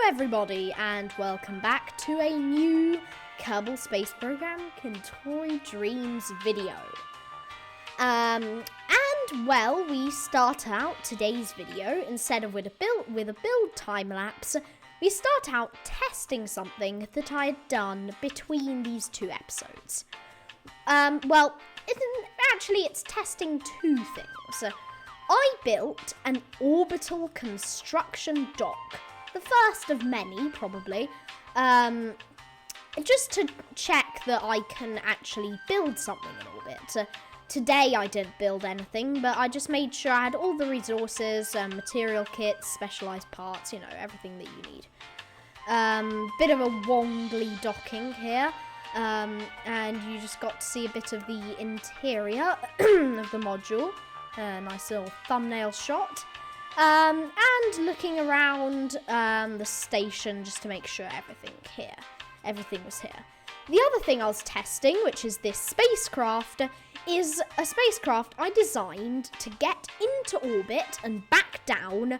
everybody, and welcome back to a new Kerbal Space Program Kentauri Dreams video. We start out today's video, instead of with a build time lapse, we start out testing something that I had done between these two episodes. It's testing two things. I built an orbital construction dock. The first of many, probably. Just to check that I can actually build something in orbit. Today I didn't build anything, but I just made sure I had all the resources, material kits, specialized parts, everything that you need. Bit of a wongly docking here. And you just got to see a bit of the interior of the module. A nice little thumbnail shot. And looking around the station just to make sure everything was here. The other thing I was testing, which is this spacecraft, is a spacecraft I designed to get into orbit and back down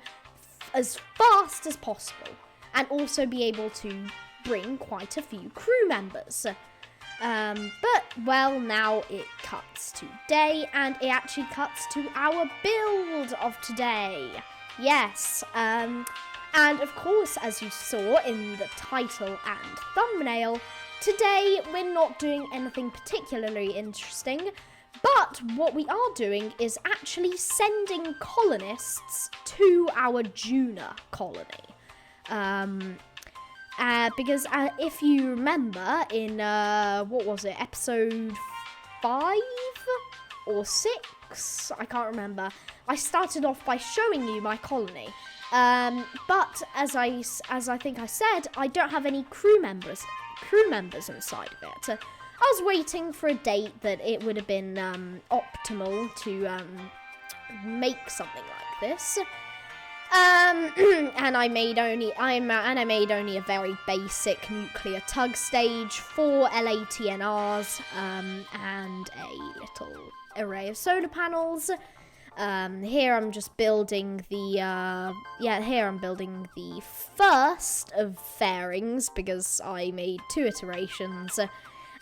as fast as possible, and also be able to bring quite a few crew members. Now it cuts to day, and it actually cuts to our build of today. Yes, and of course, as you saw in the title and thumbnail, today we're not doing anything particularly interesting, but what we are doing is actually sending colonists to our Duna colony. Because if you remember in, episode 5 or 6? I can't remember. I started off by showing you my colony. But as I think I said, I don't have any crew members inside of it. I was waiting for a date that it would have been optimal to make something like this. And I made only a very basic nuclear tug stage, 4 LATNRs, and a little array of solar panels. Here I'm just building I'm building the first of fairings because I made 2 iterations,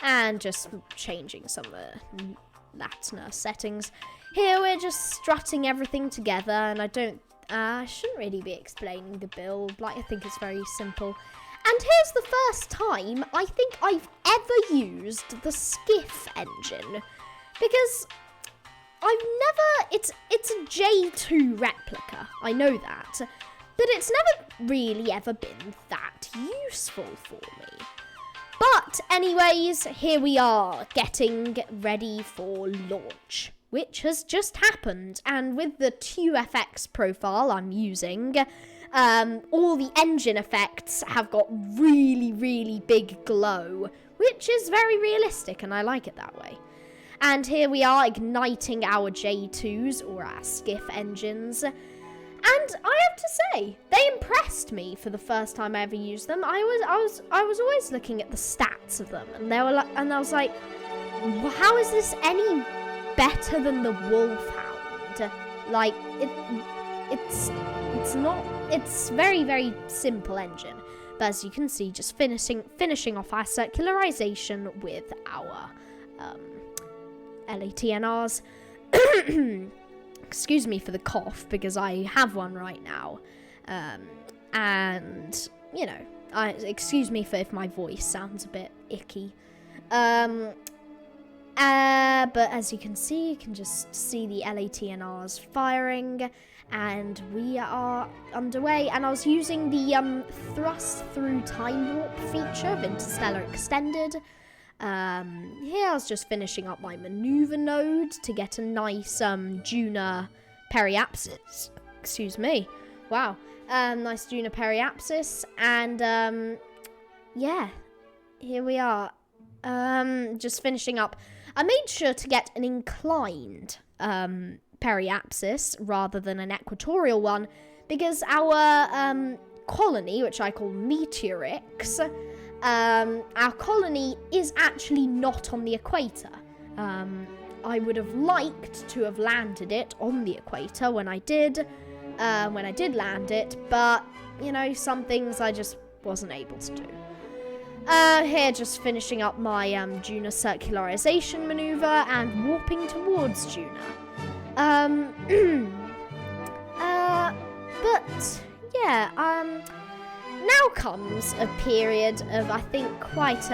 and just changing some of the Latner settings. Here we're just strutting everything together, and I shouldn't really be explaining the build, I think it's very simple. And here's the first time I think I've ever used the skiff engine, because it's a J2 replica, I know that, but it's never really ever been that useful for me. But anyways, here we are, getting ready for launch, which has just happened, and with the 2FX profile I'm using, all the engine effects have got really, really big glow, which is very realistic, and I like it that way. And here we are igniting our J2s, or our skiff engines. And I have to say, they impressed me for the first time I ever used them. I was always looking at the stats of them, and I was like, how is this any better than the Wolfhound? It's very, very simple engine. But as you can see, just finishing off our circularization with our LATNRs. Excuse me for the cough, because I have one right now. Excuse me if my voice sounds a bit icky. But as you can see, you can just see the LATNRs firing, and we are underway. And I was using the thrust through time warp feature of Interstellar Extended. Here I was just finishing up my maneuver node to get a nice Duna periapsis. Excuse me. Wow. Nice Duna periapsis, and here we are. Just finishing up. I made sure to get an inclined periapsis rather than an equatorial one, because our colony, which I call Meteorix, our colony is actually not on the equator. I would have liked to have landed it on the equator when I did land it, but some things I just wasn't able to do. Here, just finishing up my Duna circularization maneuver and warping towards Duna. But yeah, now comes a period of, I think, quite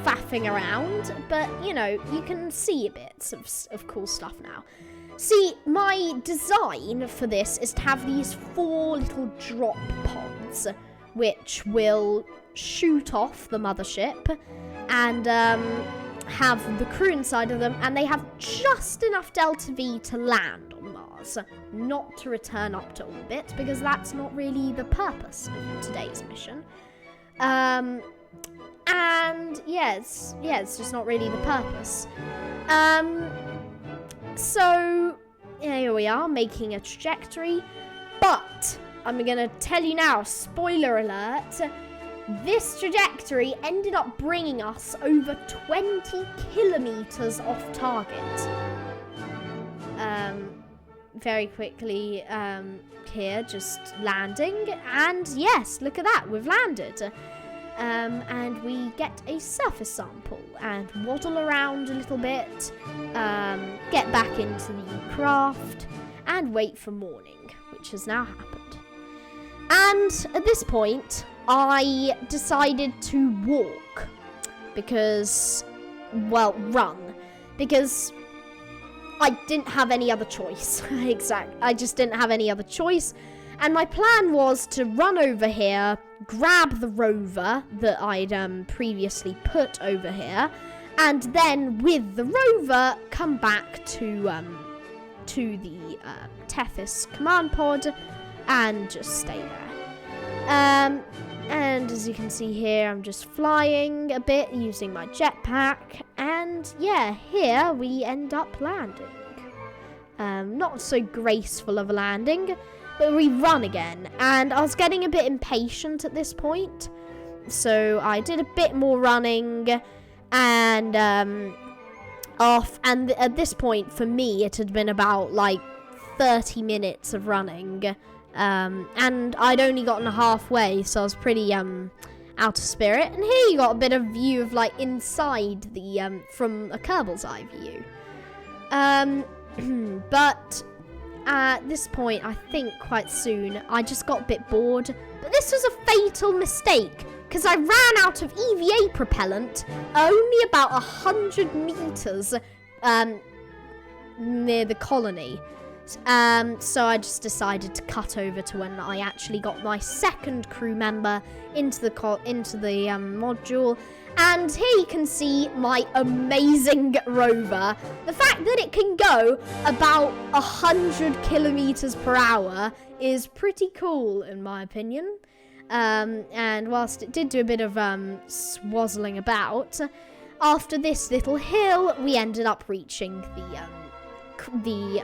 faffing around, but you can see a bit of cool stuff now. See, my design for this is to have these 4 little drop pods, which will shoot off the mothership and have the crew inside of them, and they have just enough Delta V to land on Mars, not to return up to orbit, because that's not really the purpose of today's mission. And it's just not really the purpose. So here we are, making a trajectory, but I'm gonna tell you now, spoiler alert, this trajectory ended up bringing us over 20 kilometers off target. Very quickly here, just landing, and yes, look at that, we've landed. And we get a surface sample and waddle around a little bit, get back into the craft, and wait for morning, which has now happened. And at this point, I decided to walk run, because I didn't have any other choice. I just didn't have any other choice. And my plan was to run over here, grab the rover that I'd previously put over here, and then with the rover come back to the Tethys command pod and just stay there. And as you can see here, I'm just flying a bit using my jetpack, and yeah, here we end up landing. Not so graceful of a landing, but we run again, and I was getting a bit impatient at this point, so I did a bit more running, and at this point, for me, it had been about, 30 minutes of running, and I'd only gotten halfway, so I was pretty, out of spirit, and here you got a bit of view of, inside the, from a Kerbal's eye view. But at this point, I think quite soon, I just got a bit bored. But this was a fatal mistake, because I ran out of EVA propellant only about 100 meters near the colony. So I just decided to cut over to when I actually got my second crew member into the module. And here you can see my amazing rover. The fact that it can go about 100 kilometers per hour is pretty cool, in my opinion. And whilst it did do a bit of swazzling about, after this little hill, we ended up reaching the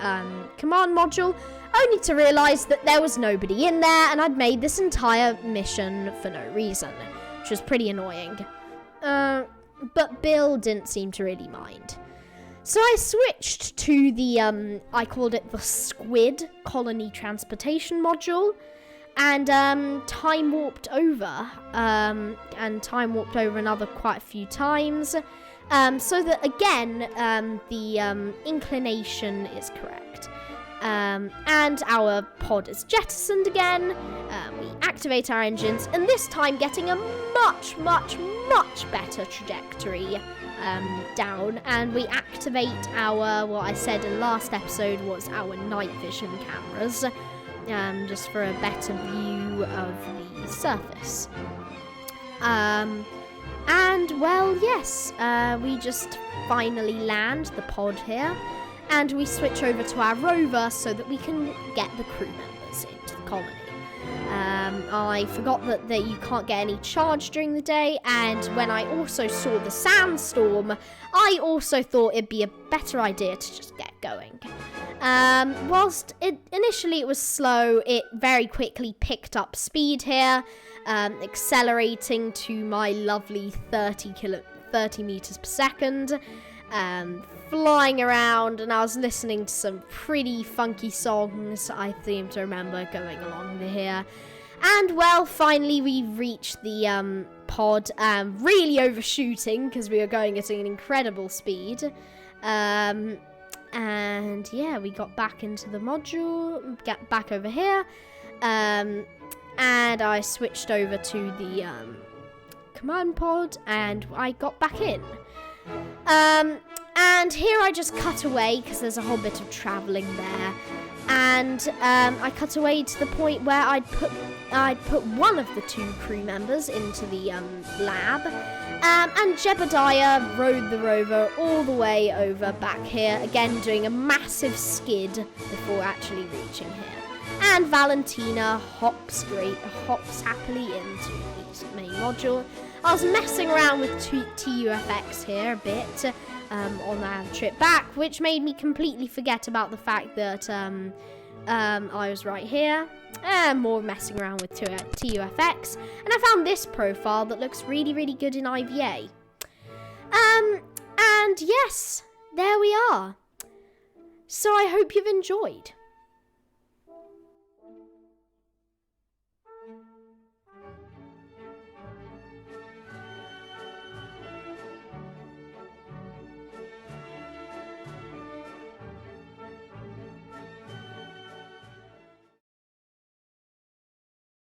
command module, only to realise that there was nobody in there, and I'd made this entire mission for no reason, which was pretty annoying. But Bill didn't seem to really mind. So I switched to the, I called it the Squid Colony Transportation Module, and time warped over another quite a few times, so that again, the inclination is correct. And our pod is jettisoned again, we activate our engines, and this time getting a much, much, much better trajectory down, and we activate our, what I said in last episode was our night vision cameras, just for a better view of the surface. And, well, yes, we just finally land the pod here, and we switch over to our rover so that we can get the crew members into the colony. I forgot that you can't get any charge during the day, and when I also saw the sandstorm, I also thought it'd be a better idea to just get going. Whilst initially it was slow, it very quickly picked up speed here, accelerating to my lovely 30 meters per second. flying around, and I was listening to some pretty funky songs, I seem to remember, going along here. And, well, finally we reached the pod, really overshooting, because we were going at an incredible speed. And, yeah, we got back into the module, get back over here, and I switched over to the command pod, and I got back in. And here I just cut away, because there's a whole bit of travelling there. And I cut away to the point where I'd put one of the 2 crew members into the lab, and Jebediah rode the rover all the way over back here, again doing a massive skid before actually reaching here. And Valentina hops happily into the main module. I was messing around with TUFX here a bit on that trip back, which made me completely forget about the fact that I was right here. More messing around with TUFX, and I found this profile that looks really, really good in IVA. And yes, there we are. So I hope you've enjoyed.